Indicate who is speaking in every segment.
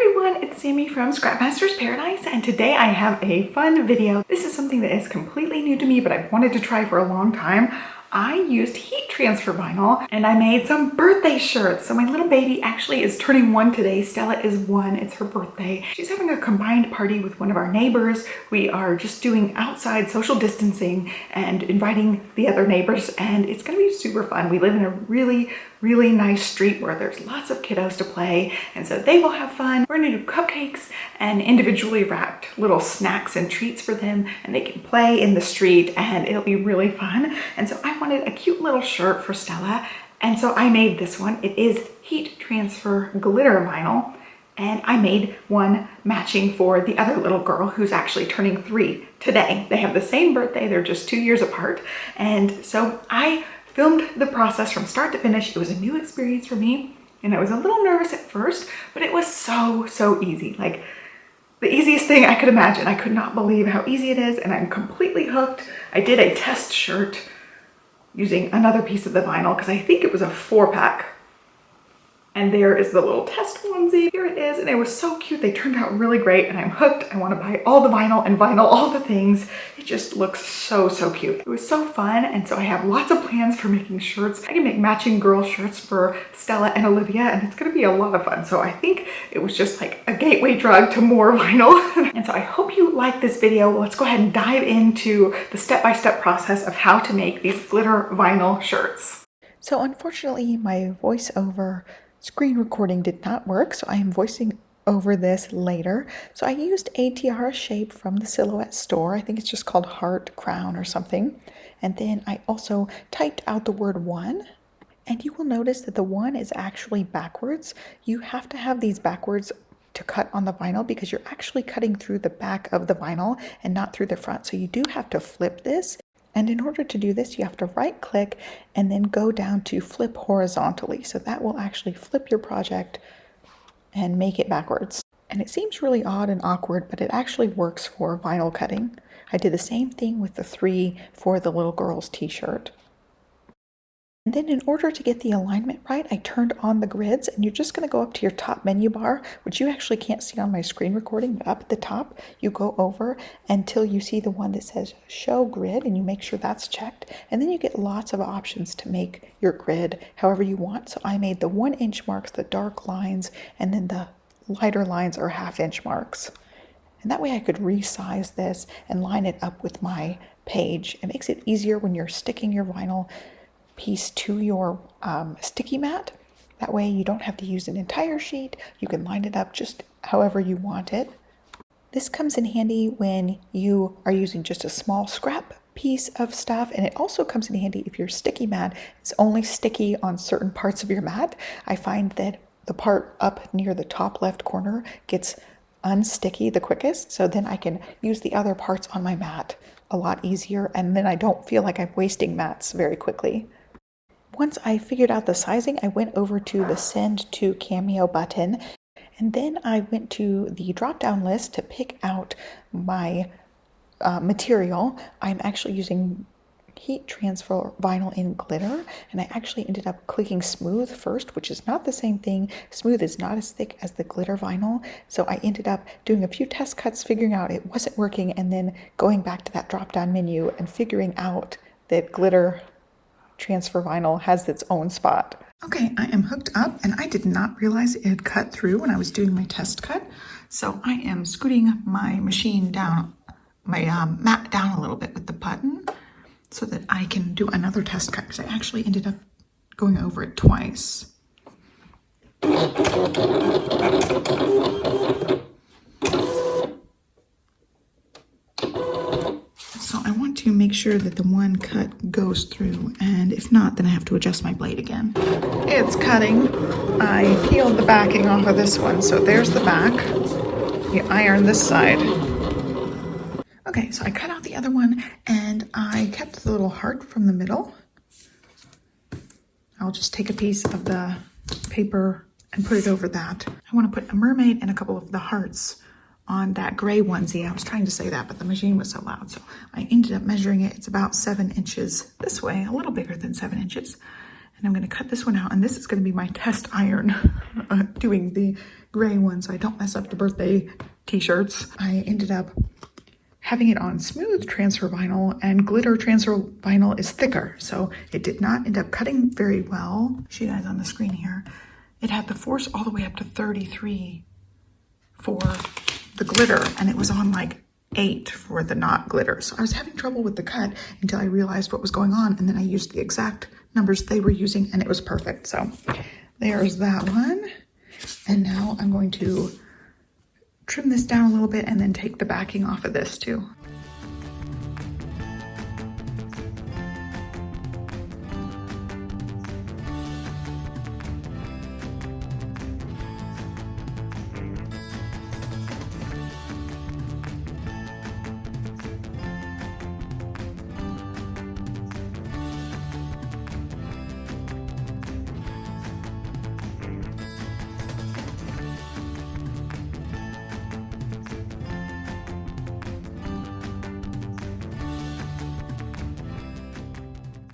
Speaker 1: everyone, it's Sammy from Scrapmaster's Paradise, and today I have a fun video. This is something that is completely new to me, but I've wanted to try for a long time. I used heat transfer vinyl and I made some birthday shirts. So my little baby actually is turning 1 today. Stella is 1, it's her birthday. She's having a combined party with one of our neighbors. We are just doing outside social distancing and inviting the other neighbors, and it's gonna be super fun. We live in a really nice street where there's lots of kiddos to play, and so they will have fun. We're gonna do cupcakes and individually wrapped little snacks and treats for them, and they can play in the street and it'll be really fun. And so I wanted a cute little shirt for Stella, and so I made this one. It is heat transfer glitter vinyl, and I made one matching for the other little girl who's actually turning 3 today. They have the same birthday, they're just 2 years apart. And so I filmed the process from start to finish. It was a new experience for me, and I was a little nervous at first, but it was so easy. Like the easiest thing I could imagine. I could not believe how easy it is, and I'm completely hooked. I did a test shirt using another piece of the vinyl because I think it was a 4-pack. And there is the little test onesie. Here it is, and it was so cute. They turned out really great, and I'm hooked. I want to buy all the vinyl and vinyl all the things. It just looks so cute. It was so fun, and so I have lots of plans for making shirts. I can make matching girl shirts for Stella and Olivia, and it's gonna be a lot of fun. So I think it was just like a gateway drug to more vinyl. And so I hope you like this video. Let's go ahead and dive into the step-by-step process of how to make these glitter vinyl shirts. So unfortunately, my voiceover screen recording did not work, so I am voicing over this later. So I used a tiara shape from the Silhouette store. I think it's just called Heart Crown or something. And then I also typed out the word 1, and you will notice that the 1 is actually backwards. You have to have these backwards to cut on the vinyl because you're actually cutting through the back of the vinyl and not through the front. So you do have to flip this. And in order to do this, you have to right click and then go down to flip horizontally. So that will actually flip your project and make it backwards. And it seems really odd and awkward, but it actually works for vinyl cutting. I did the same thing with the 3 for the little girl's t-shirt. And then in order to get the alignment right, I turned on the grids, and you're just going to go up to your top menu bar, which you actually can't see on my screen recording, but up at the top, you go over until you see the one that says show grid, and you make sure that's checked. And then you get lots of options to make your grid however you want. So I made the 1-inch marks, the dark lines, and then the lighter lines are 1/2-inch marks. And that way I could resize this and line it up with my page. It makes it easier when you're sticking your vinyl piece to your sticky mat. That way you don't have to use an entire sheet. You can line it up just however you want it. This comes in handy when you are using just a small scrap piece of stuff, and it also comes in handy if your sticky mat is only sticky on certain parts of your mat. I find that the part up near the top left corner gets unsticky the quickest, so then I can use the other parts on my mat a lot easier, and then I don't feel like I'm wasting mats very quickly. Once I figured out the sizing, I went over to the Send to Cameo button, and then I went to the drop-down list to pick out my material. I'm actually using heat transfer vinyl in glitter, and I actually ended up clicking smooth first, which is not the same thing. Smooth is not as thick as the glitter vinyl, so I ended up doing a few test cuts, figuring out it wasn't working, and then going back to that drop-down menu and figuring out that glitter transfer vinyl has its own spot. Okay, I am hooked up, and I did not realize it had cut through when I was doing my test cut. So I am scooting my machine down, my mat down a little bit with the button so that I can do another test cut, because I actually ended up going over it twice. So I want to make sure that the one cut goes through, and if not, then I have to adjust my blade again. It's cutting. I peeled the backing off of this one, so there's the back. You iron this side. Okay, so I cut out the other one, and I kept the little heart from the middle. I'll just take a piece of the paper and put it over that. I want to put a mermaid and a couple of the hearts on that gray onesie. I was trying to say that, but the machine was so loud. So I ended up measuring it. It's about 7 inches this way, a little bigger than 7 inches. And I'm gonna cut this one out, and this is gonna be my test iron, doing the gray one so I don't mess up the birthday t-shirts. I ended up having it on smooth transfer vinyl, and glitter transfer vinyl is thicker, so it did not end up cutting very well. Show you guys on the screen here. It had the force all the way up to 33 for the glitter, and it was on like 8 for the not glitter. So I was having trouble with the cut until I realized what was going on, and then I used the exact numbers they were using, and it was perfect. So there's that one. And now I'm going to trim this down a little bit and then take the backing off of this too.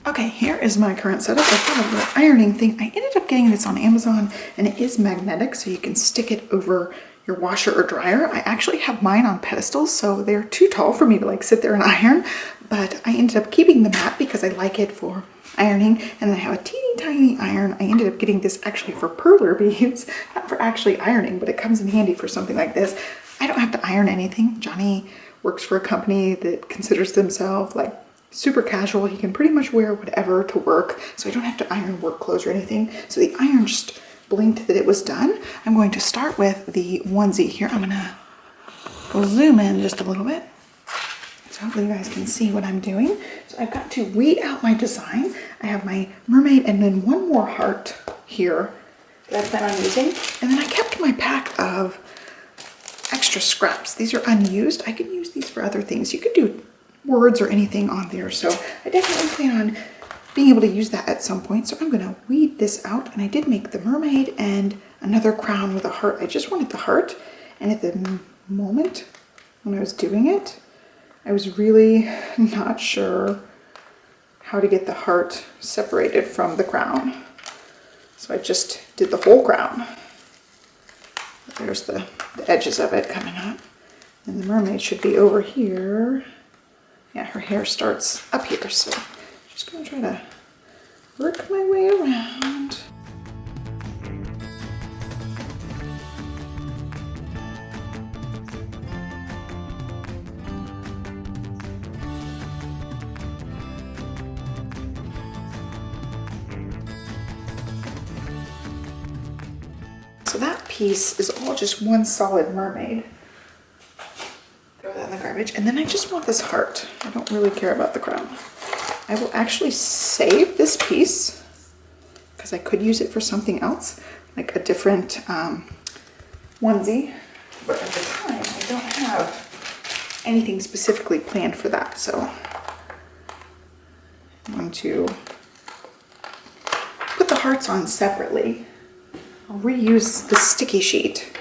Speaker 1: Okay, here is my current setup. I've got a little ironing thing. I ended up getting this on Amazon, and it is magnetic, so you can stick it over your washer or dryer. I actually have mine on pedestals, so they're too tall for me to like sit there and iron, but I ended up keeping the mat because I like it for ironing. And then I have a teeny tiny iron. I ended up getting this actually for perler beads, not for actually ironing, but it comes in handy for something like this. I don't have to iron anything. Johnny works for a company that considers themselves like super casual. He can pretty much wear whatever to work, so I don't have to iron work clothes or anything. So the iron just blinked that it was done. I'm going to start with the onesie here. I'm gonna zoom in just a little bit, so hopefully you guys can see what I'm doing. So I've got to weed out my design. I have my mermaid and then one more heart here that I plan on using. And then I kept my pack of extra scraps. These are unused. I can use these for other things. You could do words or anything on there, so I definitely plan on being able to use that at some point. So I'm going to weed this out, and I did make the mermaid and another crown with a heart. I just wanted the heart, and at the moment when I was doing it, I was really not sure how to get the heart separated from the crown, so I just did the whole crown. There's the edges of it coming up, and the mermaid should be over here. Yeah, her hair starts up here, so I'm just going to try to work my way around. So that piece is all just one solid mermaid. Throw that in the garbage. And then I just want this heart. I don't really care about the crown. I will actually save this piece because I could use it for something else, like a different onesie. But at the time, I don't have anything specifically planned for that. So I'm going to put the hearts on separately. I'll reuse the sticky sheet.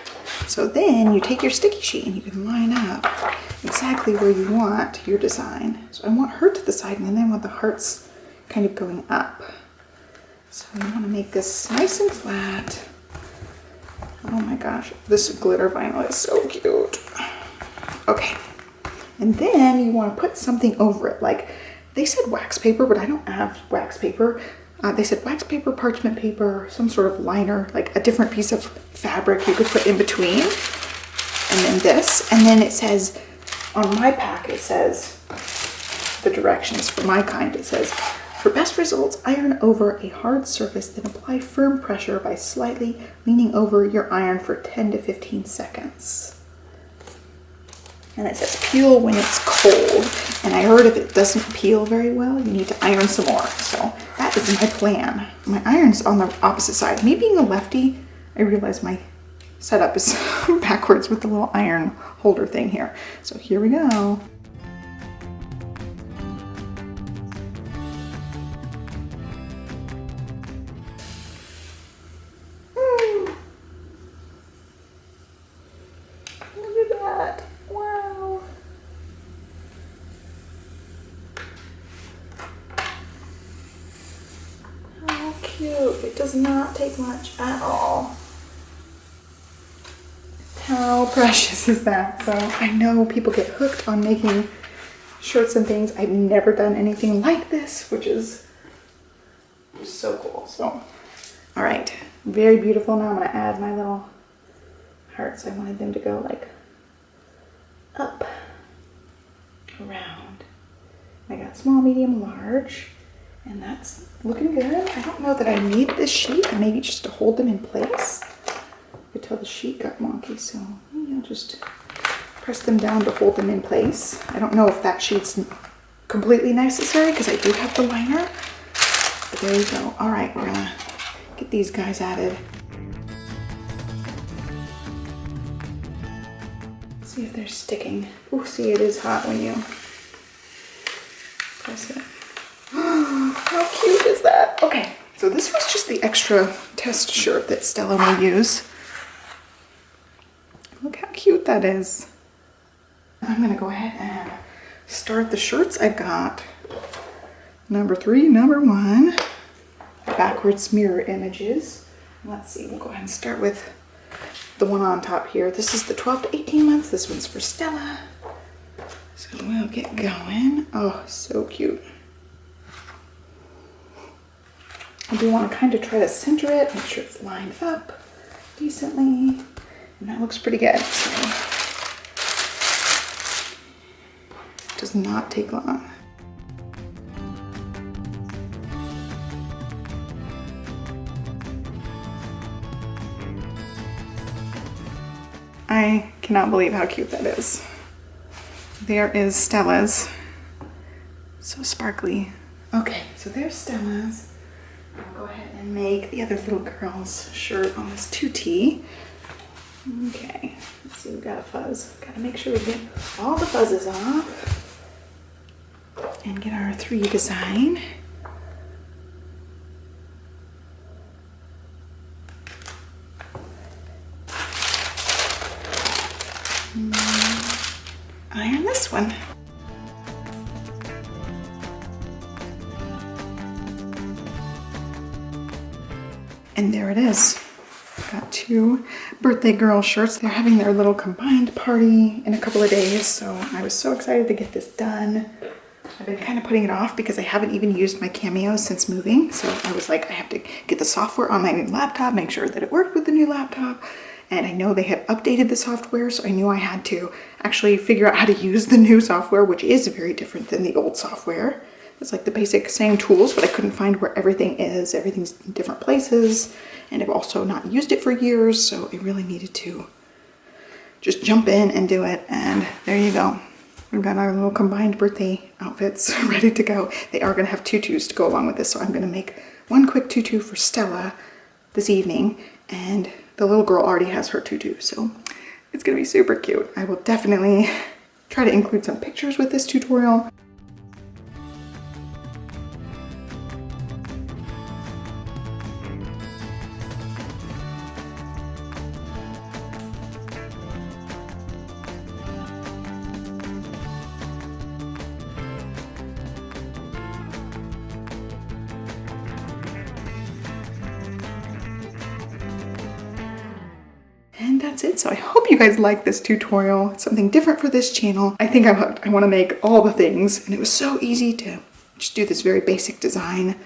Speaker 1: So then you take your sticky sheet and you can line up exactly where you want your design. So I want her to the side, and then I want the hearts kind of going up. So you want to make this nice and flat. Oh my gosh, this glitter vinyl is so cute. Okay, and then you want to put something over it. Like they said wax paper, but I don't have wax paper. They said wax paper, parchment paper, some sort of liner, like a different piece of fabric you could put in between. And then this. And then it says, on my pack, it says, the directions for my kind, it says, for best results, iron over a hard surface, then apply firm pressure by slightly leaning over your iron for 10 to 15 seconds. And it says peel when it's cold. And I heard if it doesn't peel very well, you need to iron some more. So that is my plan. My iron's on the opposite side. Me being a lefty, I realize my setup is backwards with the little iron holder thing here. So here we go. Look at that. Wow. How cute. It does not take much at all. How precious is that? So I know people get hooked on making shirts and things. I've never done anything like this, which is so cool. So, all right, very beautiful. Now I'm gonna add my little hearts. I wanted them to go like up, around. I got small, medium, large, and that's looking good. I don't know that I need this sheet, maybe just to hold them in place. I could tell the sheet got wonky, so maybe I'll just press them down to hold them in place. I don't know if that sheet's completely necessary because I do have the liner, but there you go. All right, we're gonna get these guys added. See if they're sticking. Oh, see, it is hot when you press it. How cute is that? Okay, so this was just the extra test shirt that Stella will use. Look how cute that is. I'm gonna go ahead and start the shirts. I've got number 3, number 1, backwards mirror images. Let's see, we'll go ahead and start with the one on top here. This is the 12 to 18 months. This one's for Stella. So we'll get going. Oh, so cute. I do want to kind of try to center it, make sure it's lined up decently. And that looks pretty good. So it does not take long. I cannot believe how cute that is. There is Stella's. So sparkly. Okay, so there's Stella's. I'll go ahead and make the other little girl's shirt on this 2T. Okay, let's see, we got a fuzz. Gotta make sure we get all the fuzzes off and get our 3 design. Iron this one. And there it is. Got 2 birthday girl shirts. They're having their little combined party in a couple of days, so I was so excited to get this done. I've been kind of putting it off because I haven't even used my Cameo since moving, so I was like, I have to get the software on my new laptop, make sure that it worked with the new laptop. And I know they had updated the software, so I knew I had to actually figure out how to use the new software, which is very different than the old software. It's like the basic same tools, but I couldn't find where everything is. Everything's in different places, and I've also not used it for years, so I really needed to just jump in and do it, and there you go. We've got our little combined birthday outfits ready to go. They are gonna have tutus to go along with this, so I'm gonna make one quick tutu for Stella this evening, and the little girl already has her tutu, so it's gonna be super cute. I will definitely try to include some pictures with this tutorial. And that's it. So I hope you guys like this tutorial. It's something different for this channel. I think I'm hooked. I want to make all the things, and it was so easy to just do this very basic design.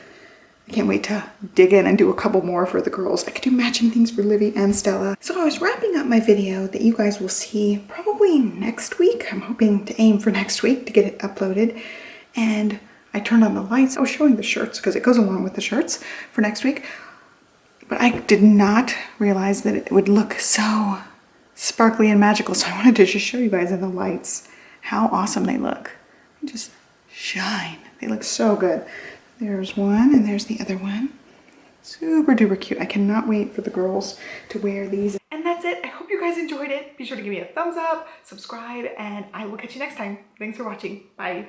Speaker 1: I can't wait to dig in and do a couple more for the girls. I could do matching things for Livy and Stella. So I was wrapping up my video that you guys will see probably next week. I'm hoping to aim for next week to get it uploaded. And I turned on the lights. I was showing the shirts because it goes along with the shirts for next week. But I did not realize that it would look so sparkly and magical. So I wanted to just show you guys in the lights how awesome they look. They just shine. They look so good. There's one and there's the other one. Super duper cute. I cannot wait for the girls to wear these. And that's it. I hope you guys enjoyed it. Be sure to give me a thumbs up, subscribe, and I will catch you next time. Thanks for watching. Bye.